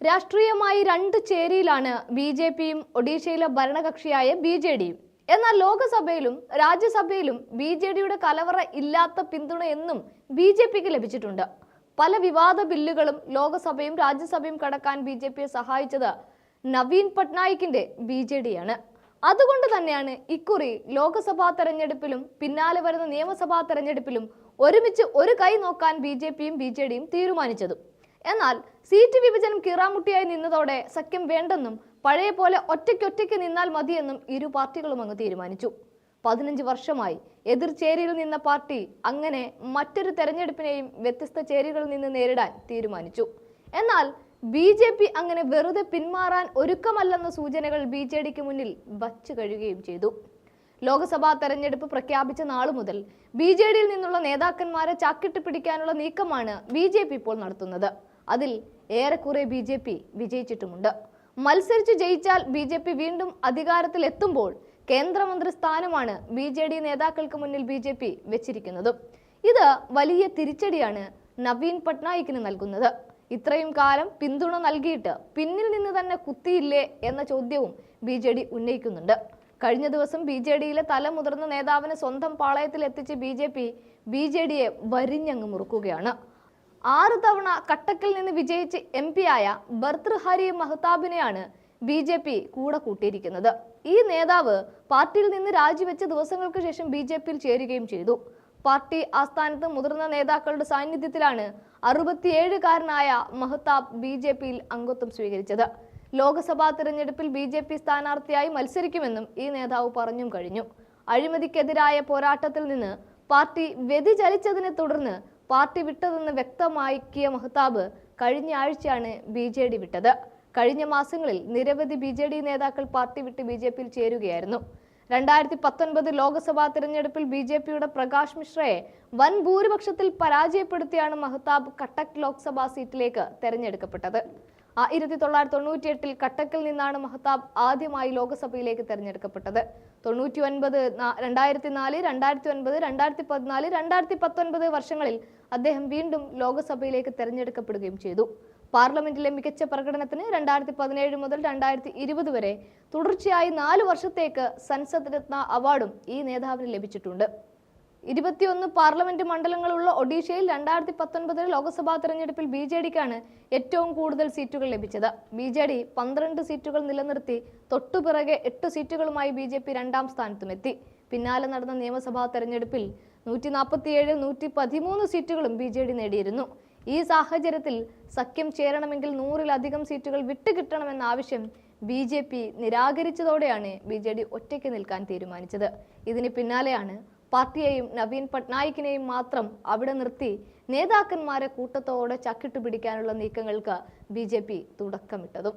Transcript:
രാഷ്ട്രീയമായി രണ്ട് ചേരിയിലാണ് ബി.ജെ.പിയും ഒഡീഷയിലെ ഭരണകക്ഷിയായ ബി.ജെ.ഡിയും. എന്നാൽ ലോക്സഭയിലും രാജ്യസഭയിലും ബി.ജെ.ഡിയുടെ കലവറ ഇല്ലാത്ത പിന്തുണ എന്നും ബി.ജെ.പിക്ക് ലഭിച്ചിട്ടുണ്ട്. പല വിവാദ ബില്ലുകളും ലോക്സഭയും രാജ്യസഭയും കടക്കാൻ ബി.ജെ.പിയെ സഹായിച്ചത് നവീൻ പട്നായിക്കിന്റെ ബി.ജെ.ഡിയാണ്. അതുകൊണ്ട് തന്നെയാണ് ഇക്കുറി ലോക്സഭാ തെരഞ്ഞെടുപ്പിലും പിന്നാലെ വരുന്ന നിയമസഭാ തെരഞ്ഞെടുപ്പിലും ഒരുമിച്ച് ഒരു കൈ നോക്കാൻ ബി.ജെ.പിയും ബി.ജെ.ഡിയും തീരുമാനിച്ചതും. എന്നാൽ സീറ്റ് വിഭജനം കീറാമുട്ടിയായി നിന്നതോടെ സഖ്യം വേണ്ടെന്നും പഴയ പോലെ ഒറ്റയ്ക്കൊറ്റയ്ക്ക് നിന്നാൽ മതിയെന്നും ഇരു പാർട്ടികളും അങ്ങ് തീരുമാനിച്ചു. 15 വർഷമായി എതിർചേരിയിൽ നിന്ന പാർട്ടി അങ്ങനെ മറ്റൊരു തെരഞ്ഞെടുപ്പിനെയും വ്യത്യസ്ത ചേരികളിൽ നിന്ന് നേരിടാൻ തീരുമാനിച്ചു. എന്നാൽ ബി.ജെ.പി അങ്ങനെ വെറുതെ പിന്മാറാൻ ഒരുക്കമല്ലെന്ന സൂചനകൾ ബി.ജെ.ഡിക്ക് മുന്നിൽ വച്ചു കഴിയുകയും ചെയ്തു. ലോക്സഭാ തെരഞ്ഞെടുപ്പ് പ്രഖ്യാപിച്ച നാളു മുതൽ ബി.ജെ.ഡിയിൽ നിന്നുള്ള നേതാക്കന്മാരെ ചാക്കിട്ട് പിടിക്കാനുള്ള നീക്കമാണ് ബി.ജെ.പി ഇപ്പോൾ നടത്തുന്നത്. അതിൽ ഏറെക്കുറെ ബി.ജെ.പി വിജയിച്ചിട്ടുമുണ്ട്. മത്സരിച്ച് ജയിച്ചാൽ ബി.ജെ.പി വീണ്ടും അധികാരത്തിൽ എത്തുമ്പോൾ കേന്ദ്രമന്ത്രി സ്ഥാനമാണ് ബി.ജെ.ഡി നേതാക്കൾക്ക് മുന്നിൽ ബി.ജെ.പി വെച്ചിരിക്കുന്നതും. ഇത് വലിയ തിരിച്ചടിയാണ് നവീൻ പട്നായിക്കിന് നൽകുന്നത്. ഇത്രയും കാലം പിന്തുണ നൽകിയിട്ട് പിന്നിൽ നിന്ന് തന്നെ കുത്തിയില്ലേ എന്ന ചോദ്യവും ബി.ജെ.ഡി ഉന്നയിക്കുന്നുണ്ട്. കഴിഞ്ഞ ദിവസം ബി.ജെ.ഡിയിലെ തലമുതിർന്ന നേതാവിനെ സ്വന്തം പാളയത്തിൽ എത്തിച്ച് ബി.ജെ.ഡിയെ വരിഞ്ഞങ്ങ് മുറുക്കുകയാണ്. 6 തവണ കട്ടക്കിൽ നിന്ന് വിജയിച്ച് MP ആയ ഭർതൃഹരി മഹ്താബിനെയാണ് ബി.ജെ.പി കൂടെ കൂട്ടിയിരിക്കുന്നത്. ഈ നേതാവ് പാർട്ടിയിൽ നിന്ന് രാജിവെച്ച ദിവസങ്ങൾക്ക് ശേഷം ബി.ജെ.പിയിൽ ചേരുകയും ചെയ്തു. പാർട്ടി ആസ്ഥാനത്ത് മുതിർന്ന നേതാക്കളുടെ സാന്നിധ്യത്തിലാണ് 67-കാരനായ മഹ്താബ് ബി.ജെ.പിയിൽ അംഗത്വം സ്വീകരിച്ചത്. ലോക്സഭാ തിരഞ്ഞെടുപ്പിൽ ബി.ജെ.പി സ്ഥാനാർത്ഥിയായി മത്സരിക്കുമെന്നും ഈ നേതാവ് പറഞ്ഞും കഴിഞ്ഞു. അഴിമതിക്കെതിരായ പോരാട്ടത്തിൽ നിന്ന് പാർട്ടി വ്യതിചലിച്ചതിനെ തുടർന്ന് പാർട്ടി വിട്ടതെന്ന് വ്യക്തമാക്കിയ മഹ്താബ് കഴിഞ്ഞ ആഴ്ചയാണ് ബി.ജെ.ഡി വിട്ടത്. കഴിഞ്ഞ മാസങ്ങളിൽ നിരവധി ബി.ജെ.ഡി നേതാക്കൾ പാർട്ടി വിട്ട് ബി.ജെ.പിയിൽ ചേരുകയായിരുന്നു. 2019 ലോക്സഭാ തിരഞ്ഞെടുപ്പിൽ ബി.ജെ.പിയുടെ പ്രകാശ് മിശ്രയെ വൻ ഭൂരിപക്ഷത്തിൽ പരാജയപ്പെടുത്തിയാണ് മഹ്താബ് കട്ടക് ലോക്സഭാ സീറ്റിലേക്ക് തെരഞ്ഞെടുക്കപ്പെട്ടത്. 1998 കട്ടക്കിൽ നിന്നാണ് മഹ്താബ് ആദ്യമായി ലോക്സഭയിലേക്ക് തെരഞ്ഞെടുക്കപ്പെട്ടത്. 99, 2004, 2009, 2014, 2019 വർഷങ്ങളിൽ അദ്ദേഹം വീണ്ടും ലോക്സഭയിലേക്ക് തെരഞ്ഞെടുക്കപ്പെടുകയും ചെയ്തു. പാർലമെന്റിലെ മികച്ച പ്രകടനത്തിന് 2017 മുതൽ 2020 വരെ തുടർച്ചയായി 4 വർഷത്തേക്ക് സൻസദ് രത്ന അവാർഡും ഈ നേതാവിന് ലഭിച്ചിട്ടുണ്ട്. 21 പാർലമെന്റ് മണ്ഡലങ്ങളുള്ള ഒഡീഷയിൽ 2019 ലോക്സഭാ തെരഞ്ഞെടുപ്പിൽ ബി.ജെ.ഡിക്കാണ് ഏറ്റവും കൂടുതൽ സീറ്റുകൾ ലഭിച്ചത്. ബി.ജെ.ഡി 12 സീറ്റുകൾ നിലനിർത്തി തൊട്ടുപിറകെ 8 സീറ്റുകളുമായി ബി.ജെ.പി 2ാം സ്ഥാനത്തുമെത്തി. പിന്നാലെ നടന്ന നിയമസഭാ തെരഞ്ഞെടുപ്പിൽ 147, 113 സീറ്റുകളും ബി.ജെ.ഡി നേടിയിരുന്നു. ഈ സാഹചര്യത്തിൽ സഖ്യം ചേരണമെങ്കിൽ 100-ലധികം സീറ്റുകൾ വിട്ടുകിട്ടണമെന്ന ആവശ്യം ബി.ജെ.പി നിരാകരിച്ചതോടെയാണ് ബി.ജെ.ഡി ഒറ്റയ്ക്ക് നിൽക്കാൻ തീരുമാനിച്ചത്. ഇതിന് പിന്നാലെയാണ് പാർട്ടിയെയും നവീൻ പട്നായിക്കിനെയും മാത്രം അവിടെ നിർത്തി നേതാക്കന്മാരെ കൂട്ടത്തോടെ ചക്കിട്ടു പിടിക്കാനുള്ള നീക്കങ്ങൾക്ക് ബി.ജെ.പി തുടക്കമിട്ടതും.